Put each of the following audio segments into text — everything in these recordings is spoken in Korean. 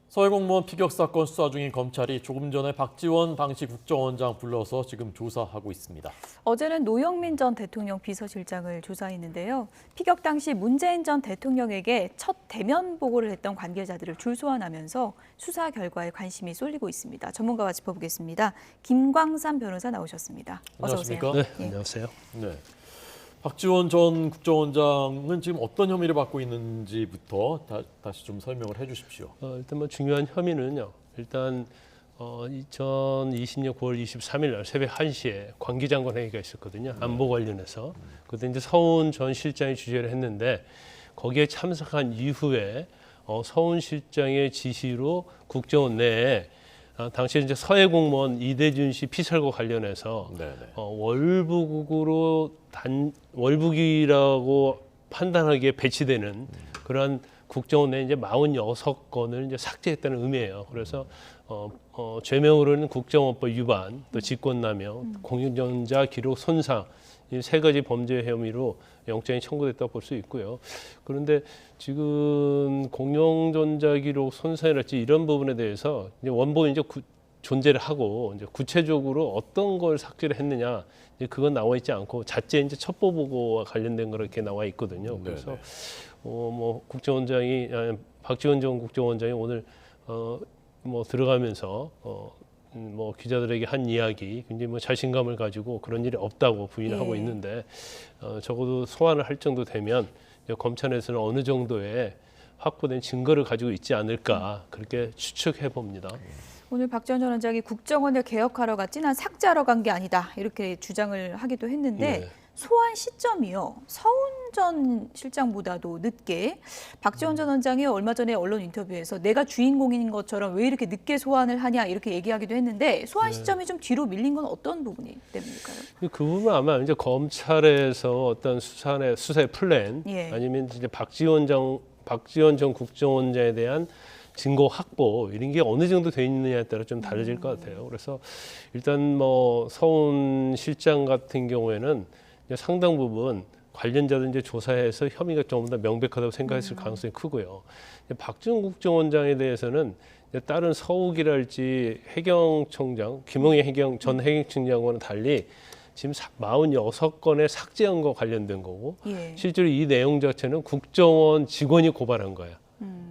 서해 공무원 피격 사건 수사 중인 검찰이 조금 전에 박지원 당시 국정원장 불러서 지금 조사하고 있습니다. 어제는 노영민 전 대통령 비서실장을 조사했는데요. 피격 당시 문재인 전 대통령에게 첫 대면 보고를 했던 관계자들을 줄소환하면서 수사 결과에 관심이 쏠리고 있습니다. 전문가와 짚어보겠습니다. 김광삼 변호사 나오셨습니다. 어서 오세요. 안녕하십니까? 네, 안녕하세요. 네. 박지원 전 국정원장은 지금 어떤 혐의를 받고 있는지부터 다시 좀 설명을 해주십시오. 일단 뭐 중요한 혐의는요. 일단 2020년 9월 23일 날 새벽 1시에 관계장관 회의가 있었거든요. 안보 관련해서. 그때 이제 서훈 전 실장이 주재를 했는데 거기에 참석한 이후에 서훈 실장의 지시로 국정원 내에 당시 이제 서해 공무원 이대준 씨 피살과 관련해서 월북이라고 판단하기에 배치되는 그러한 국정원 내 이제 46건을 이제 삭제했다는 의미예요. 그래서 죄명으로는 국정원법 위반, 또 직권남용, 공유전자 기록 손상 이 세 가지 범죄 혐의로 영장이 청구됐다고 볼 수 있고요. 그런데 지금 공룡전자기록 손상이랄지 이런 부분에 대해서 이제 원본이 이제 존재를 하고 이제 구체적으로 어떤 걸 삭제를 했느냐 이제 그건 나와 있지 않고 자체 이제 첩보 보고와 관련된 거 이렇게 나와 있거든요. 그래서 뭐 국정원장이 박지원 전 국정원장이 오늘 뭐 들어가면서 뭐 기자들에게 한 이야기 굉장히 뭐 자신감을 가지고 그런 일이 없다고 부인을 하고 있는데 적어도 소환을 할 정도 되면 검찰에서는 어느 정도의 확보된 증거를 가지고 있지 않을까 그렇게 추측해 봅니다. 오늘 박지원 전 원장이 국정원을 개혁하러 갔지 난 삭제하러 간 게 아니다 이렇게 주장을 하기도 했는데 소환 시점이요. 서훈 전 실장보다도 늦게 박지원 전 원장이 얼마 전에 언론 인터뷰에서 내가 주인공인 것처럼 왜 이렇게 늦게 소환을 하냐 이렇게 얘기하기도 했는데 소환 시점이 좀 뒤로 밀린 건 어떤 부분이 때문일까요? 그 부분은 아마 이제 검찰에서 어떤 수사의 플랜 아니면 이제 박지원 전 국정원장에 대한 증거 확보 이런 게 어느 정도 돼 있느냐에 따라 좀 달라질 것 같아요. 그래서 일단 뭐 서훈 실장 같은 경우에는 이제 상당 부분 관련자들 이제 조사해서 혐의가 좀 더 명백하다고 생각했을 가능성이 크고요. 박지원 국정원장에 대해서는 다른 서욱이랄지 해경청장, 김용희 전 해경청장과는 달리 지금 46건의 삭제한 거 관련된 거고 실제로 이 내용 자체는 국정원 직원이 고발한 거예요.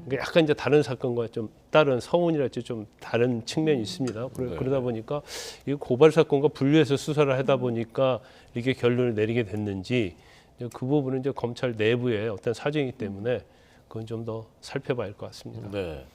그러니까 약간 이제 다른 사건과 좀 다른 서운이랄지 좀 다른 측면이 있습니다. 그러다 보니까 이 고발 사건과 분류해서 수사를 하다 보니까 이렇게 결론을 내리게 됐는지 그 부분은 이제 검찰 내부의 어떤 사정이기 때문에 그건 좀 더 살펴봐야 할 것 같습니다. 네.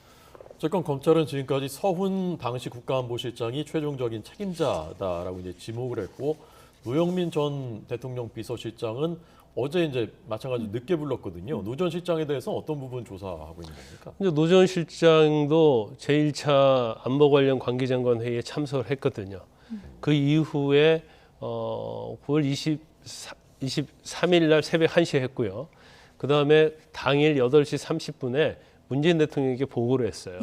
어쨌건 검찰은 지금까지 서훈 당시 국가안보실장이 최종적인 책임자다라고 이제 지목을 했고 노영민 전 대통령 비서실장은 어제 이제 마찬가지로 늦게 불렀거든요. 노 전 실장에 대해서 어떤 부분 조사하고 있는 겁니까? 노 전 실장도 제1차 안보 관련 관계장관 회의에 참석을 했거든요. 그 이후에 9월 23일 날 새벽 1시에 했고요. 그다음에 당일 8시 30분에 문재인 대통령에게 보고를 했어요.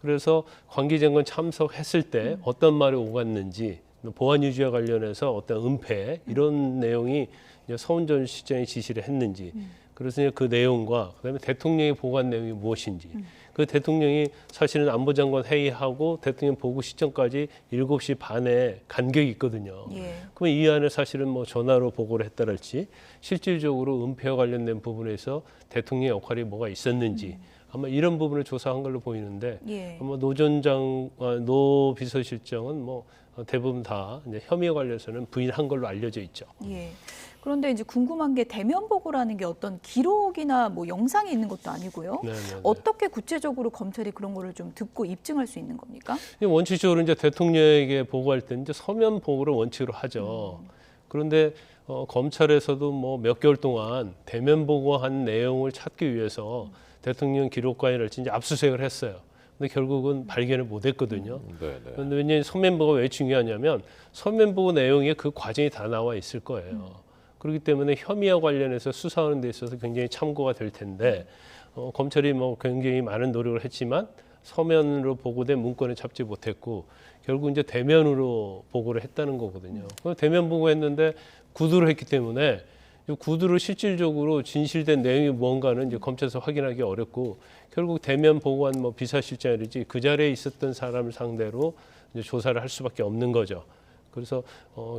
그래서 관계장관 참석했을 때 어떤 말이 오갔는지 보안 유지와 관련해서 어떤 은폐 이런 내용이 서훈 전 실장이 지시를 했는지 그래서 그 내용과 그다음에 대통령이 보고한 내용이 무엇인지 그 대통령이 사실은 안보장관 회의하고 대통령 보고 시점까지 7시 반에 간격이 있거든요. 그럼 이 안에 사실은 뭐 전화로 보고를 했다랄지 실질적으로 은폐와 관련된 부분에서 대통령의 역할이 뭐가 있었는지 아마 이런 부분을 조사한 걸로 보이는데 아마 노 비서실장은 뭐 대부분 다 이제 혐의에 관련해서는 부인한 걸로 알려져 있죠. 그런데 이제 궁금한 게 대면 보고라는 게 어떤 기록이나 뭐 영상이 있는 것도 아니고요. 어떻게 구체적으로 검찰이 그런 거를 좀 듣고 입증할 수 있는 겁니까? 원칙적으로 이제 대통령에게 보고할 때 이제 서면 보고를 원칙으로 하죠. 그런데 검찰에서도 뭐 몇 개월 동안 대면 보고한 내용을 찾기 위해서 대통령 기록관이랄지 이제 압수수색을 했어요. 근데 결국은 발견을 못했거든요. 그런데 왜냐하면 서면 보고가 왜 중요하냐면 서면 보고 내용에 그 과정이 다 나와 있을 거예요. 그렇기 때문에 혐의와 관련해서 수사하는 데 있어서 굉장히 참고가 될 텐데 검찰이 뭐 굉장히 많은 노력을 했지만 서면으로 보고된 문건을 잡지 못했고 결국 이제 대면으로 보고를 했다는 거거든요. 대면 보고했는데 구두를 했기 때문에 구두로 실질적으로 진실된 내용이 뭔가는 이제 검찰에서 확인하기 어렵고 결국 대면 보고한 뭐 비서실장이지 그 자리에 있었던 사람을 상대로 이제 조사를 할 수밖에 없는 거죠. 그래서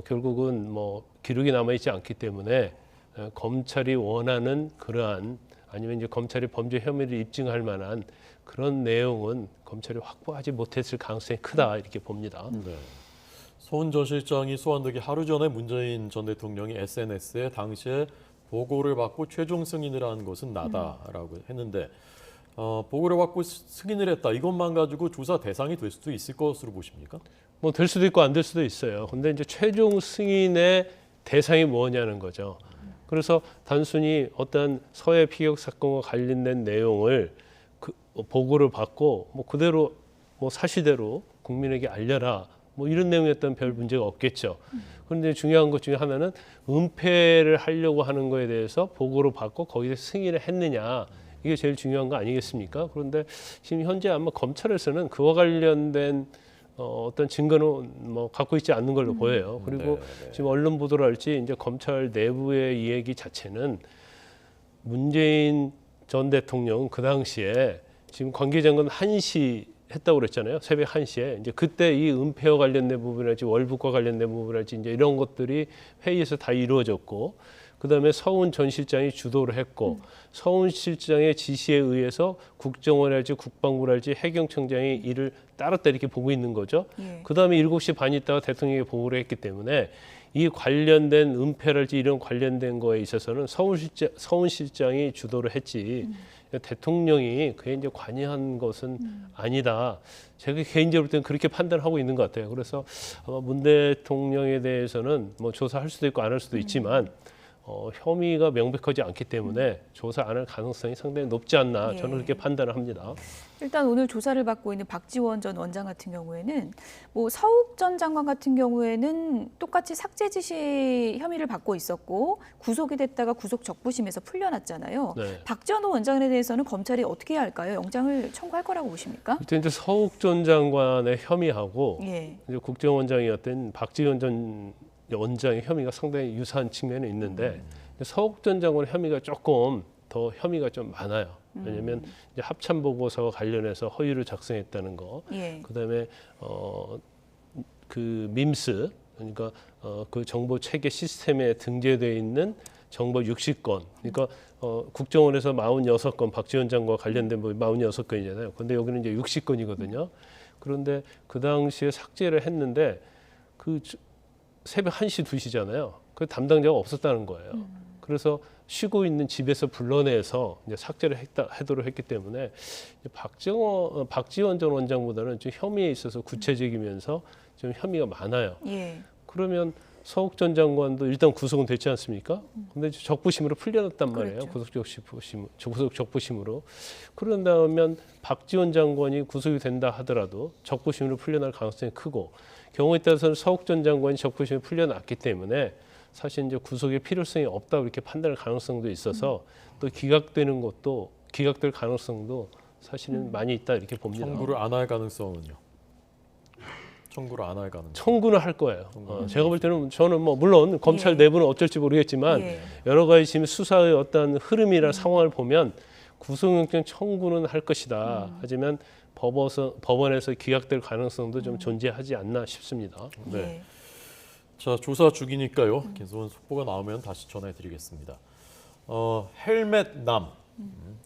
결국은 뭐 기록이 남아있지 않기 때문에 검찰이 원하는 그러한 아니면 이제 검찰이 범죄 혐의를 입증할 만한 그런 내용은 검찰이 확보하지 못했을 가능성이 크다 이렇게 봅니다. 네. 서훈 전 실장이 소환되기 하루 전에 문재인 전 대통령이 SNS에 당시에 보고를 받고 최종 승인을 한 것은 나다라고 했는데 보고를 받고 승인을 했다. 이것만 가지고 조사 대상이 될 수도 있을 것으로 보십니까? 뭐 될 수도 있고 안 될 수도 있어요. 근데 이제 최종 승인의 대상이 뭐냐는 거죠. 그래서 단순히 어떤 서해 피격 사건과 관련된 내용을 보고를 받고 뭐 그대로 뭐 사실대로 국민에게 알려라. 뭐 이런 내용이었다면 별 문제가 없겠죠. 그런데 중요한 것 중에 하나는 은폐를 하려고 하는 거에 대해서 보고를 받고 거기서 승인을 했느냐. 이게 제일 중요한 거 아니겠습니까? 그런데 지금 현재 아마 검찰에서는 그와 관련된 어떤 증거는 뭐 갖고 있지 않는 걸로 보여요. 그리고 지금 언론 보도를 할지 이제 검찰 내부의 이 얘기 자체는 문재인 전 대통령 그 당시에 지금 관계장관 1시 했다고 그랬잖아요. 새벽 1시에. 이제 그때 이 은폐와 관련된 부분이랄지 월북과 관련된 부분이랄지 이제 이런 것들이 회의에서 다 이루어졌고 그다음에 서훈 전 실장이 주도를 했고 서훈 실장의 지시에 의해서 국정원이랄지 국방부랄지 해경청장이 이를 따랐다 이렇게 보고 있는 거죠. 예. 그다음에 7시 반 있다가 대통령이 보고를 했기 때문에 이 관련된 은폐랄지 이런 관련된 거에 있어서는 서훈 실장이 주도를 했지 대통령이 그에 이제 관여한 것은 아니다. 제가 개인적으로 때는 그렇게 판단하고 있는 것 같아요. 그래서 아마 문 대통령에 대해서는 뭐 조사할 수도 있고 안 할 수도 있지만 혐의가 명백하지 않기 때문에 조사 안 할 가능성이 상당히 높지 않나 저는 그렇게 판단을 합니다. 일단 오늘 조사를 받고 있는 박지원 전 원장 같은 경우에는 뭐 서욱 전 장관 같은 경우에는 똑같이 삭제 지시 혐의를 받고 있었고 구속이 됐다가 구속 적부심에서 풀려났잖아요. 네. 박 전 원장에 대해서는 검찰이 어떻게 해야 할까요? 영장을 청구할 거라고 보십니까? 일단 이제 서욱 전 장관의 혐의하고 예. 이제 국정원장이었던 박지원 전 원장의 혐의가 상당히 유사한 측면이 있는데 서욱 전 장관의 혐의가 조금 더 혐의가 좀 많아요. 왜냐하면 이제 합참 보고서와 관련해서 허위를 작성했다는 거, 예. 그다음에 그 밈스 그러니까 그 정보 체계 시스템에 등재되어 있는 정보 60건, 그러니까 국정원에서 46건 박지원 장관과 관련된 뭐 46건이잖아요. 그런데 여기는 이제 60건이거든요. 그런데 그 당시에 삭제를 했는데 그 새벽 1시, 2시잖아요. 그 담당자가 없었다는 거예요. 그래서 쉬고 있는 집에서 불러내서 이제 삭제를 하도록 했기 때문에 박지원 전 원장보다는 좀 혐의에 있어서 구체적이면서 좀 혐의가 많아요. 예. 그러면 서욱 전 장관도 일단 구속은 됐지 않습니까? 근데 적부심으로 풀려났단 말이에요. 그렇죠. 구속 적부심으로. 그런다면 박지원 장관이 구속이 된다 하더라도 적부심으로 풀려날 가능성이 크고 경우에 따라서는 서욱 전 장관이 적부심에 풀려났기 때문에 사실 이제 구속의 필요성이 없다 이렇게 판단할 가능성도 있어서 또 기각될 가능성도 사실은 많이 있다 이렇게 봅니다. 청구를 안 할 가능성은요? 청구를 안 할 가능성. 청구는 할 거예요. 제가 볼 때는 저는 뭐 물론 검찰 예. 내부는 어쩔지 모르겠지만 예. 여러 가지 지금 수사의 어떤 흐름이나 상황을 보면 구속영장 청구는 할 것이다. 하지만 법원에서 기각될 가능성도 좀 존재하지 않나 싶습니다. 네. 예. 자, 조사 중이니까요. 계속 속보가 나오면 다시 전해드리겠습니다. 헬멧남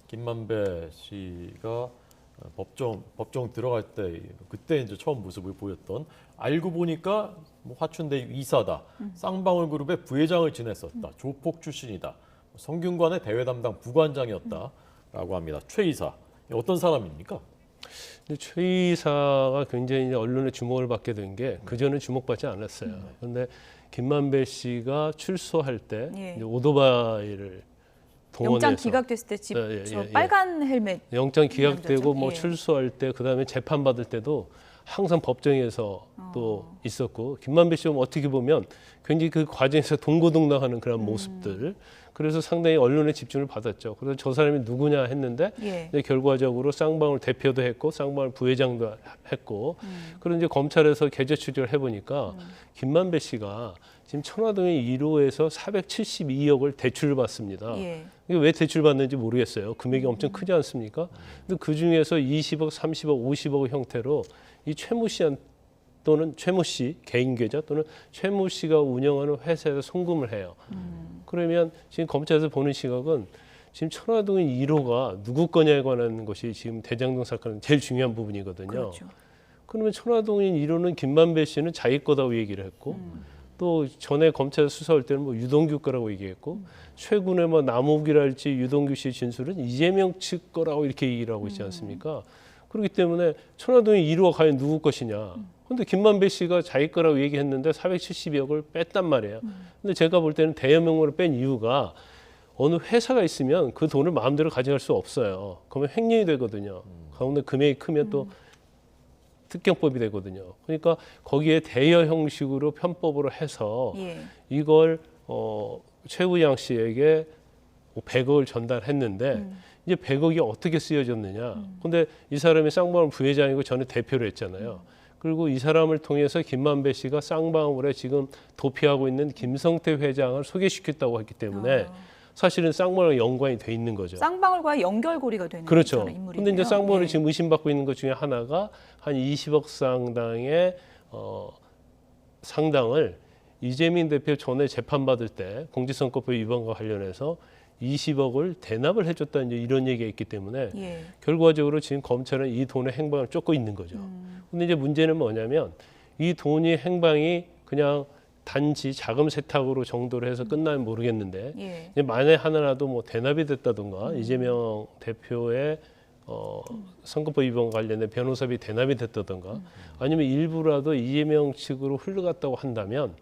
김만배 씨가 법정 들어갈 때 그때 이제 처음 모습을 보였던 알고 보니까 뭐 화춘대 이사다, 쌍방울 그룹의 부회장을 지냈었다, 조폭 출신이다, 성균관의 대외 담당 부관장이었다라고 합니다. 최 이사 어떤 사람입니까? 최 이사가 굉장히 이제 언론의 주목을 받게 된 게 그전에 주목받지 않았어요. 그런데 김만배 씨가 출소할 때 예. 이제 오토바이를 동원해서 영장 기각됐을 때 집 예, 저 예. 빨간 헬멧 영장 기각되고 뭐 예. 출소할 때 그다음에 재판 받을 때도 항상 법정에서 또 있었고 김만배 씨는 어떻게 보면 굉장히 그 과정에서 동고동락하는 그런 모습들 그래서 상당히 언론의 집중을 받았죠. 그래서 저 사람이 누구냐 했는데 예. 이제 결과적으로 쌍방울 대표도 했고 쌍방울 부회장도 했고 그런 이제 검찰에서 계좌 추적을 해보니까 김만배 씨가 지금 천화동의 1호에서 472억을 대출을 받습니다. 예. 이게 왜 대출 받는지 모르겠어요. 금액이 엄청 크지 않습니까? 근데 그 중에서 20억, 30억, 50억 형태로 이 최모 씨한 또는 최모 씨 개인 계좌 또는 최모 씨가 운영하는 회사에서 송금을 해요. 그러면 지금 검찰에서 보는 시각은 지금 천화동의 1호가 누구 거냐에 관한 것이 지금 대장동 사건은 제일 중요한 부분이거든요. 그렇죠. 그러면 천화동인 1호는 김만배 씨는 자기 거다고 얘기를 했고 또 전에 검찰 수사할 때는 뭐 유동규 거라고 얘기했고 최근에 뭐 남욱이랄지 유동규 씨 진술은 이재명 측 거라고 이렇게 얘기를 하고 있지 않습니까? 그렇기 때문에 천화동인 1호가 과연 누구 것이냐. 근데 김만배 씨가 자기 거라고 얘기했는데 470억을 뺐단 말이에요. 근데 제가 볼 때는 대여명목으로 뺀 이유가 어느 회사가 있으면 그 돈을 마음대로 가져갈 수 없어요. 그러면 횡령이 되거든요. 가운데 금액이 크면 또 특경법이 되거든요. 그러니까 거기에 대여 형식으로 편법으로 해서 예. 이걸 최우양 씨에게 100억을 전달했는데 이제 100억이 어떻게 쓰여졌느냐. 근데 이 사람이 쌍방울 부회장이고 전에 대표를 했잖아요. 그리고 이 사람을 통해서 김만배 씨가 쌍방울에 지금 도피하고 있는 김성태 회장을 소개시켰다고 했기 때문에 사실은 쌍방울과 연관이 돼 있는 거죠. 쌍방울과 연결고리가 되는 그렇죠. 그런 인물이네요. 근데 이제 쌍방울이 예. 지금 의심받고 있는 것 중에 하나가 한 20억 상당의 상당을 이재민 대표 전에 재판받을 때 공직선거법 위반과 관련해서 20억을 대납을 해줬다 이제 이런 얘기가 있기 때문에 예. 결과적으로 지금 검찰은 이 돈의 행방을 쫓고 있는 거죠. 근데 이제 문제는 뭐냐면 이 돈이 행방이 그냥 단지 자금 세탁으로 정도로 해서 끝나면 모르겠는데 예. 이제 만에 하나라도 뭐 대납이 됐다든가 이재명 대표의 선거법 위반 관련된 변호사비 대납이 됐다든가 아니면 일부라도 이재명 측으로 흘러갔다고 한다면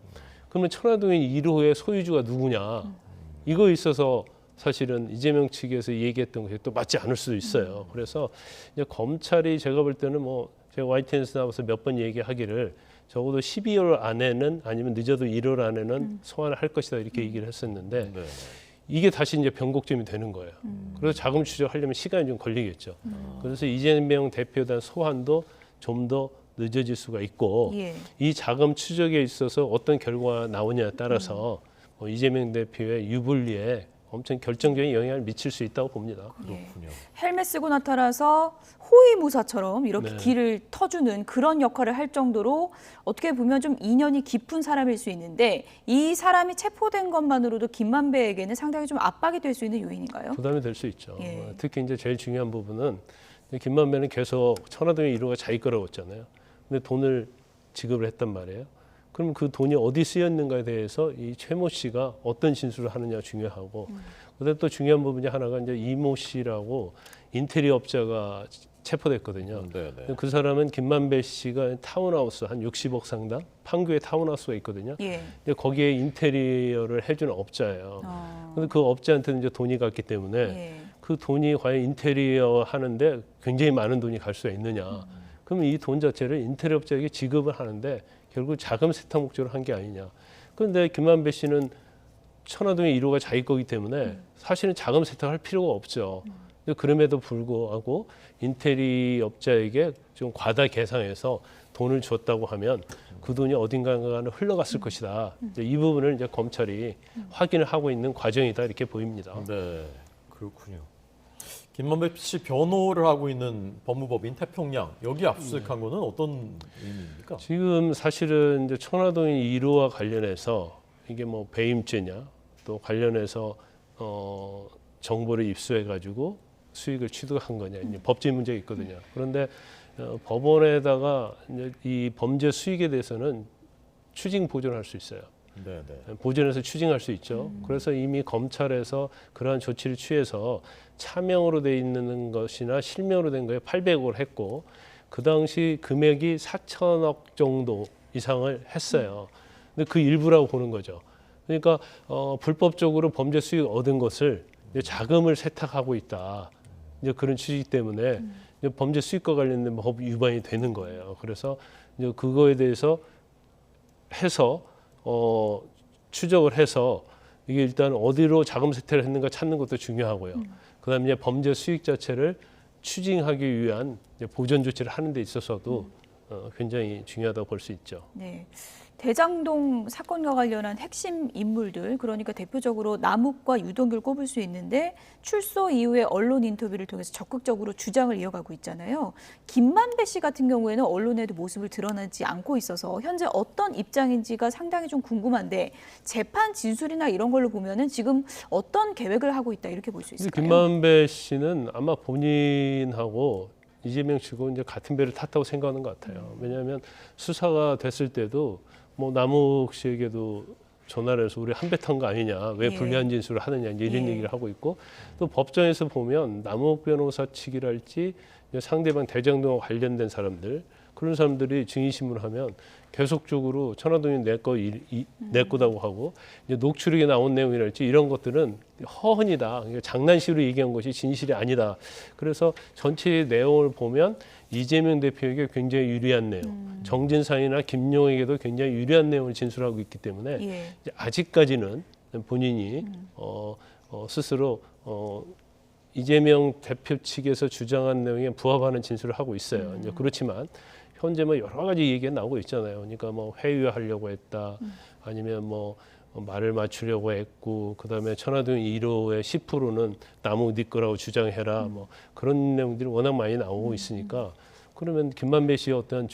그러면 천화동인 1호의 소유주가 누구냐 이거에 있어서 사실은 이재명 측에서 얘기했던 것이 또 맞지 않을 수도 있어요. 그래서 이제 검찰이 제가 볼 때는 뭐 제가 YTN에서 나와서 몇 번 얘기하기를 적어도 12월 안에는 아니면 늦어도 1월 안에는 소환을 할 것이다 이렇게 얘기를 했었는데 네. 이게 다시 이제 변곡점이 되는 거예요. 그래서 자금 추적하려면 시간이 좀 걸리겠죠. 그래서 이재명 대표에 대한 소환도 좀 더 늦어질 수가 있고 예. 이 자금 추적에 있어서 어떤 결과가 나오냐에 따라서 이재명 대표의 유불리에 엄청 결정적인 영향을 미칠 수 있다고 봅니다. 그렇군요. 헬멧 쓰고 나타나서 호위무사처럼 이렇게 네. 길을 터주는 그런 역할을 할 정도로 어떻게 보면 좀 인연이 깊은 사람일 수 있는데 이 사람이 체포된 것만으로도 김만배에게는 상당히 좀 압박이 될 수 있는 요인인가요? 부담이 될 수 있죠. 예. 특히 이제 제일 중요한 부분은 김만배는 계속 천화동의 1호가 자기 거라고 했잖아요. 근데 돈을 지급을 했단 말이에요. 그럼 그 돈이 어디 쓰였는가에 대해서 이 최모 씨가 어떤 진술을 하느냐 중요하고 그다음에 또 중요한 부분이 하나가 이제 이모 씨라고 인테리어 업자가 체포됐거든요. 네, 네. 그 사람은 김만배 씨가 타운하우스 한 60억 상당 판교에 타운하우스가 있거든요. 예. 근데 거기에 인테리어를 해주는 업자예요. 어. 근데 그 업자한테는 이제 돈이 갔기 때문에 예. 그 돈이 과연 인테리어 하는데 굉장히 많은 돈이 갈 수가 있느냐. 그러면 이 돈 자체를 인테리어 업자에게 지급을 하는데 결국 자금 세탁 목적으로 한 게 아니냐. 그런데 김만배 씨는 천화동의 1호가 자기 거기 때문에 사실은 자금 세탁할 필요가 없죠. 근데 그럼에도 불구하고 인테리어 업자에게 좀 과다 계상해서 돈을 줬다고 하면 그 돈이 어딘가는 흘러갔을 것이다. 이제 이 부분을 이제 검찰이 확인을 하고 있는 과정이다 이렇게 보입니다. 네, 그렇군요. 김만배 씨 변호를 하고 있는 법무법인 태평양 여기 압수수색한 거는 어떤 의미입니까? 지금 사실은 이제 천화동인 1호와 관련해서 이게 뭐 배임죄냐 또 관련해서 정보를 입수해 가지고 수익을 취득한 거냐 이제 법적 문제가 있거든요. 그런데 법원에다가 이제 이 범죄 수익에 대해서는 추징 보존할 수 있어요. 네, 네. 보존해서 추징할 수 있죠. 그래서 이미 검찰에서 그러한 조치를 취해서 차명으로 돼 있는 것이나 실명으로 된 거에 800억을 했고 그 당시 금액이 4천억 정도 이상을 했어요. 근데 그 일부라고 보는 거죠. 그러니까 불법적으로 범죄 수익 얻은 것을 이제 자금을 세탁하고 있다. 이제 그런 취지 때문에 이제 범죄 수익과 관련된 법 위반이 되는 거예요. 그래서 이제 그거에 대해서 해서 추적을 해서 이게 일단 어디로 자금 세탁을 했는가 찾는 것도 중요하고요. 그다음에 이제 범죄 수익 자체를 추징하기 위한 이제 보전 조치를 하는 데 있어서도 굉장히 중요하다고 볼 수 있죠. 네. 대장동 사건과 관련한 핵심 인물들, 그러니까 대표적으로 남욱과 유동규를 꼽을 수 있는데 출소 이후에 언론 인터뷰를 통해서 적극적으로 주장을 이어가고 있잖아요. 김만배 씨 같은 경우에는 언론에도 모습을 드러내지 않고 있어서 현재 어떤 입장인지가 상당히 좀 궁금한데 재판 진술이나 이런 걸로 보면은 지금 어떤 계획을 하고 있다 이렇게 볼 수 있을까요? 김만배 씨는 아마 본인하고 이재명 씨고 이제 같은 배를 탔다고 생각하는 것 같아요. 왜냐하면 수사가 됐을 때도 뭐 남욱 씨에게도 전화를 해서 우리 한 배 탄 거 아니냐, 왜 불리한 진술을 하느냐 이제 이런 얘기를 하고 있고, 또 법정에서 보면 남욱 변호사 측이랄지 상대방 대장동과 관련된 사람들, 그런 사람들이 증인신문을 하면 계속적으로 천화동이 내 거다고 하고, 이제 녹취록에 나온 내용이랄지 이런 것들은 허언이다, 장난식으로 얘기한 것이 진실이 아니다. 그래서 전체 내용을 보면 이재명 대표에게 굉장히 유리한 내용, 정진상이나 김용에게도 굉장히 유리한 내용을 진술하고 있기 때문에 이제 아직까지는 본인이 스스로 이재명 대표 측에서 주장한 내용에 부합하는 진술을 하고 있어요. 이제 그렇지만 현재 뭐 여러 가지 얘기가 나오고 있잖아요. 그러니까 뭐 회유하려고 했다, 아니면 뭐 말을 맞추려고 했고, 그다음에 천화동 1호의 10%는 남욱 네 거라고 주장해라, 뭐 그런 내용들이 워낙 많이 나오고 있으니까, 그러면 김만배 씨의 어떤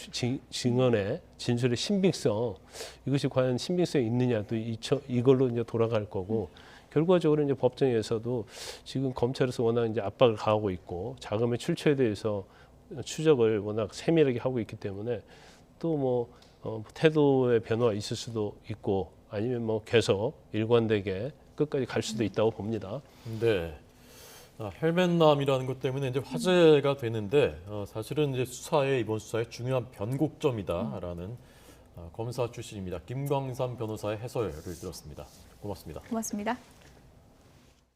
증언의 진술의 신빙성, 이것이 과연 신빙성이 있느냐도 이걸로 이제 돌아갈 거고, 결과적으로 이제 법정에서도 지금 검찰에서 워낙 이제 압박을 가하고 있고 자금의 출처에 대해서 추적을 워낙 세밀하게 하고 있기 때문에 또 뭐 태도의 변화가 있을 수도 있고, 아니면 뭐 계속 일관되게 끝까지 갈 수도 있다고 봅니다. 네. 헬멧남이라는 것 때문에 이제 화제가 되는데 사실은 이제 이번 수사의 중요한 변곡점이다라는 검사 출신입니다. 김광삼 변호사의 해설을 들었습니다. 고맙습니다. 고맙습니다.